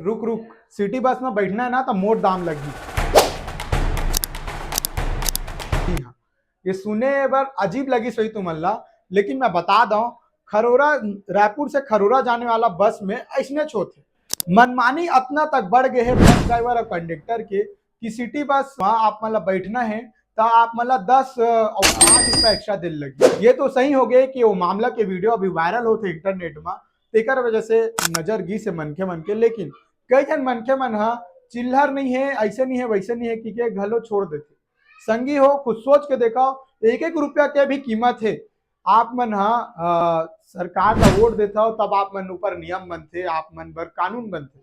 रुक रुक, city bus में बैठना है ना तो मोट दाम लगी। हाँ, ये सुने बार अजीब लगी सही तुमल्ला, लेकिन मैं बता दूं, खरोरा रायपुर से खरोरा जाने वाला बस में ऐसने छोटे मनमानी इतना तक बढ़ गए है बस ड्राइवर और कंडक्टर के कि सिटी बस वहां आप मतलब बैठना है तो आप मतलब 10 और 5 रुपया एक्स्ट्रा दिल लगी। ये तो सही हो गए कि वो मामला के वीडियो अभी वायरल होते इंटरनेट में, तेकर वजह से नजर गी से मन के, लेकिन कई जन मन के मन हा चिल्हर नहीं है, ऐसे नहीं है वैसे नहीं है कि के घलो छोड़ देते। संगी हो खुद सोच के देखो, एक एक रुपया के भी कीमत है। आप मन सरकार का वोट देता हो तब आप मन ऊपर नियम बनते, आप मन पर कानून बनते,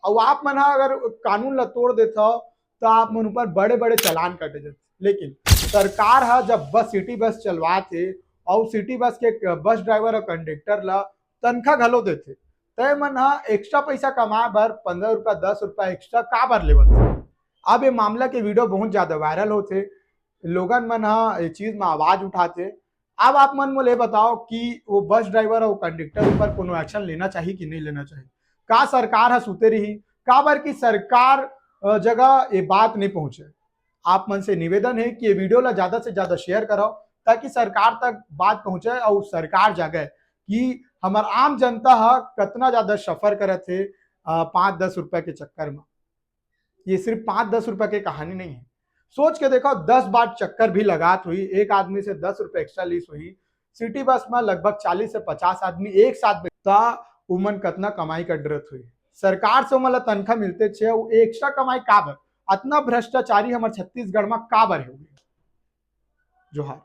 और आप मन अगर कानून ला तोड़ देता हो तो आप मन ऊपर बड़े बड़े चालान कटे जाते। लेकिन सरकार है जब बस सिटी बस चलवाते और सिटी बस के बस ड्राइवर और कंडक्टर ला तनखा घलो देते, तय मन एक्स्ट्रा पैसा कमा बर 15 रुपया 10 रुपया एक्स्ट्रा का बर लेवत। अब ये मामला के वीडियो बहुत ज्यादा वायरल होते, लोगन मन ये चीज में आवाज उठाते। अब आप मन मोले बताओ कि वो बस ड्राइवर और कंडक्टर ऊपर कोनो एक्शन लेना चाहिए कि नहीं लेना चाहिए? का सरकार है सुते रही का बर की सरकार जगह ये बात नहीं पहुंचे? आप मन से निवेदन है कि ये वीडियो ला ज्यादा से ज्यादा शेयर करो ताकि सरकार तक बात पहुंचे और सरकार जागे कि हमार आम जनता है कितना ज्यादा सफर करे थे 5-10 रुपए के चक्कर में। ये सिर्फ 5-10 रुपए की कहानी नहीं है, सोच के देखो 10 बार चक्कर भी लगात हुई, एक आदमी से 10 रुपए एक्स्ट्रा लीस हुई, सिटी बस में लगभग 40 से 50 आदमी एक साथ बैठता, उमन कितना कमाई कर डरत हुई। सरकार से मतलब तनख्वाह मिलते छे, एक्स्ट्रा कमाई का बर? इतना भ्रष्टाचारी हमारे छत्तीसगढ़ में का बर हो गया? जोहार।